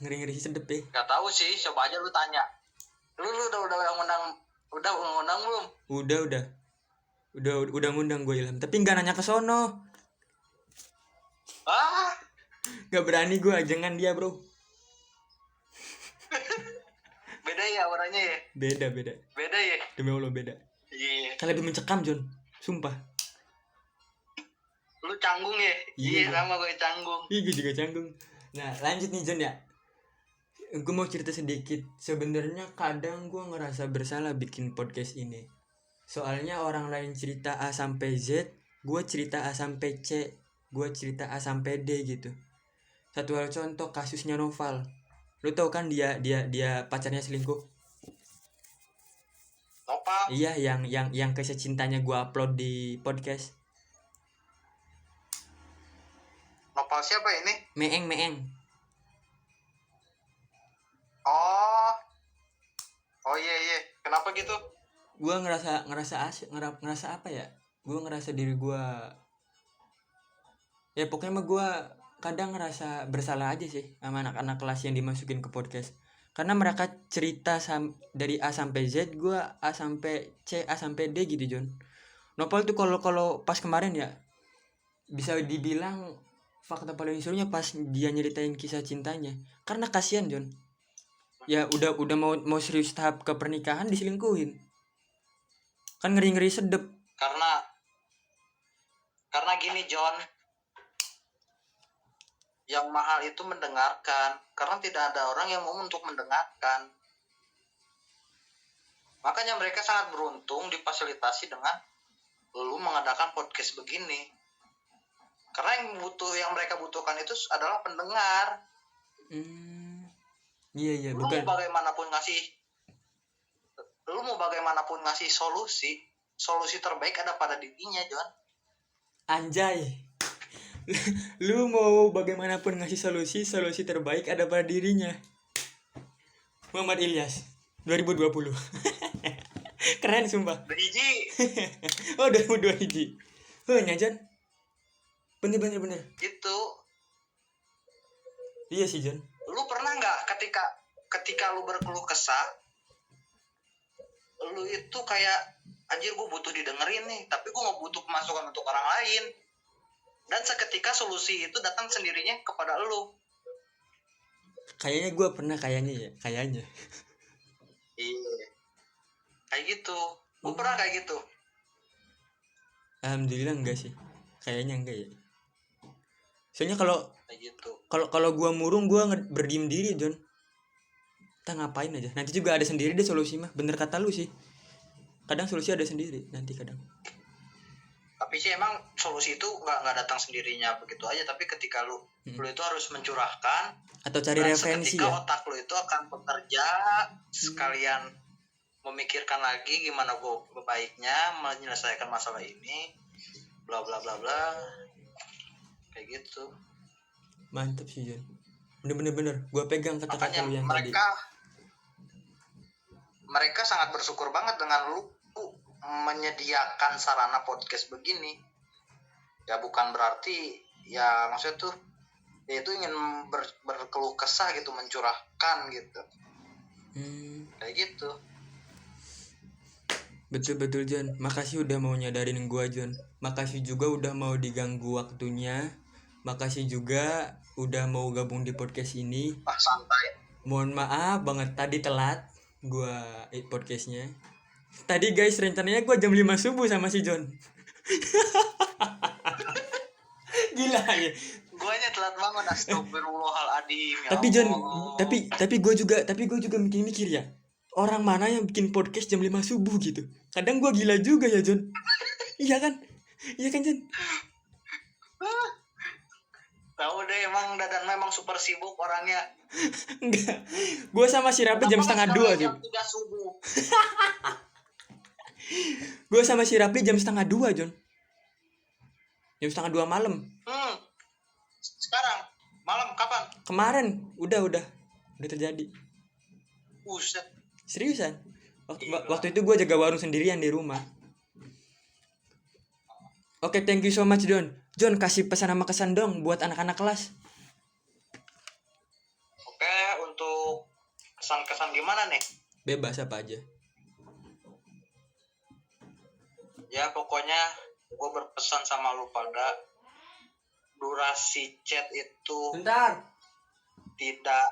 [SPEAKER 1] Ngeri sedep ya.
[SPEAKER 2] Nggak tahu sih, coba aja lu tanya. Lu udah ngundang belum?
[SPEAKER 1] Udah ngundang gue Ilham, tapi nggak nanya ke sono. Gak berani gue, jangan dia bro.
[SPEAKER 2] Beda ya orangnya ya?
[SPEAKER 1] Beda
[SPEAKER 2] ya?
[SPEAKER 1] Demi Allah beda.
[SPEAKER 2] Iya.
[SPEAKER 1] Kan lebih mencekam Jon, sumpah.
[SPEAKER 2] Lu canggung ya? Iya sama gue canggung.
[SPEAKER 1] Iya gue juga canggung. Nah lanjut nih Jon ya. Gue mau cerita sedikit. Sebenarnya kadang gue ngerasa bersalah bikin podcast ini. Soalnya orang lain cerita A sampai Z, gue cerita A sampai C, gue cerita A sampai D gitu. Satu hal contoh kasusnya Noval. Lu tau kan dia pacarnya selingkuh?
[SPEAKER 2] Noval?
[SPEAKER 1] Iya, yang kisah cintanya gue upload di podcast.
[SPEAKER 2] Noval siapa ini?
[SPEAKER 1] Meeng.
[SPEAKER 2] Oh iya. Kenapa gitu?
[SPEAKER 1] Gue ngerasa apa ya? Gue ngerasa diri gue, ya pokoknya mah gue kadang ngerasa bersalah aja sih sama anak-anak kelas yang dimasukin ke podcast. Karena mereka cerita dari A sampai Z, gue A sampai C, A sampai D gitu Jon. Nopal tuh kalau pas kemarin ya, bisa dibilang fakta paling serunya pas dia nyeritain kisah cintanya. Karena kasihan Jon. Ya udah mau serius tahap ke pernikahan diselingkuhin. Kan ngeri sedep.
[SPEAKER 2] Karena gini John, yang mahal itu mendengarkan, karena tidak ada orang yang mau untuk mendengarkan. Makanya mereka sangat beruntung difasilitasi dengan lu mengadakan podcast begini. Karena yang mereka butuhkan itu adalah pendengar.
[SPEAKER 1] Iya,
[SPEAKER 2] lu
[SPEAKER 1] bukan.
[SPEAKER 2] Lu mau bagaimanapun ngasih solusi terbaik ada pada dirinya, John.
[SPEAKER 1] Anjay. Lu mau bagaimanapun ngasih solusi terbaik ada pada dirinya. Muhammad Ilyas 2020. Keren sumpah.
[SPEAKER 2] Hiji.
[SPEAKER 1] Oh 2021. Nyajan. Bener.
[SPEAKER 2] Gitu.
[SPEAKER 1] Iya sih Jon.
[SPEAKER 2] Lu pernah nggak ketika lu berkeluh kesah, lu itu kayak anjir gue butuh didengerin nih, tapi gue nggak butuh masukan untuk orang lain. Dan seketika solusi itu datang sendirinya kepada lu.
[SPEAKER 1] Kayaknya gue pernah kayaknya.
[SPEAKER 2] Iya. Kayak gitu. Gue pernah kayak gitu.
[SPEAKER 1] Alhamdulillah enggak sih. Kayaknya enggak ya. Soalnya kalau
[SPEAKER 2] gitu.
[SPEAKER 1] Kalau gue murung gue berdiam diri John. Kita ngapain aja. Nanti juga ada sendiri deh solusi mah. Bener kata lu sih. Kadang solusi ada sendiri nanti kadang.
[SPEAKER 2] Tapi sih emang solusi itu nggak datang sendirinya begitu aja. Tapi ketika lu itu harus mencurahkan
[SPEAKER 1] atau cari referensi
[SPEAKER 2] ya.
[SPEAKER 1] Otak
[SPEAKER 2] lu itu akan bekerja sekalian memikirkan lagi gimana gue baiknya menyelesaikan masalah ini. Bla bla bla bla. Kayak gitu.
[SPEAKER 1] Mantap sih John. Bener. Gue pegang kata-kata lu yang
[SPEAKER 2] mereka sangat bersyukur banget dengan lu menyediakan sarana podcast begini. Ya bukan berarti ya maksudnya tuh ya itu ingin berkeluh kesah gitu, mencurahkan gitu. Kayak gitu.
[SPEAKER 1] Betul John. Makasih udah mau nyadarin gue John. Makasih juga udah mau diganggu waktunya. Makasih juga udah mau gabung di podcast ini.
[SPEAKER 2] Santai.
[SPEAKER 1] Mohon maaf banget tadi telat gue podcastnya. Tadi guys rencananya gue jam 5 subuh sama si John. Gila ya.
[SPEAKER 2] Guanya telat banget, astagfirullahaladzim. Ya
[SPEAKER 1] Tapi John,
[SPEAKER 2] Allah.
[SPEAKER 1] tapi gue juga mikir ya. Orang mana yang bikin podcast jam 5 subuh gitu. Kadang gue gila juga ya, John. Iya kan? Iya kan, John?
[SPEAKER 2] Tahu deh, emang Dadan memang super sibuk orangnya.
[SPEAKER 1] Enggak. Gue sama si Rapli jam setengah 2, John.
[SPEAKER 2] Jam 3 subuh.
[SPEAKER 1] Gue sama si Rapli jam setengah 2, John. Jam setengah 2 malam.
[SPEAKER 2] Sekarang malam kapan?
[SPEAKER 1] Kemarin udah terjadi.
[SPEAKER 2] Buset.
[SPEAKER 1] Seriusan. Waktu itu gue jaga warung sendirian di rumah. Oke, thank you so much, John. John, kasih pesan sama kesan dong buat anak-anak kelas.
[SPEAKER 2] Oke, untuk kesan-kesan gimana nih?
[SPEAKER 1] Bebas apa aja.
[SPEAKER 2] Ya pokoknya gue berpesan sama lu pada, durasi chat itu
[SPEAKER 1] Bentar.
[SPEAKER 2] tidak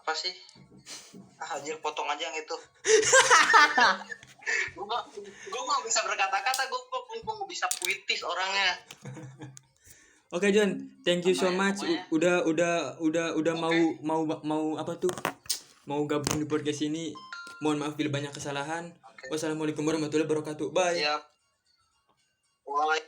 [SPEAKER 2] apa sih? Anjir, potong aja yang itu. gue mau bisa berkata-kata, gue bisa puitis orangnya.
[SPEAKER 1] Oke, John, thank you so much. Udah mau apa tuh? Mau gabung di podcast ini. Mohon maaf bila banyak kesalahan. Wassalamualaikum warahmatullahi wabarakatuh. Bye.
[SPEAKER 2] Siap. Waalaikumsalam.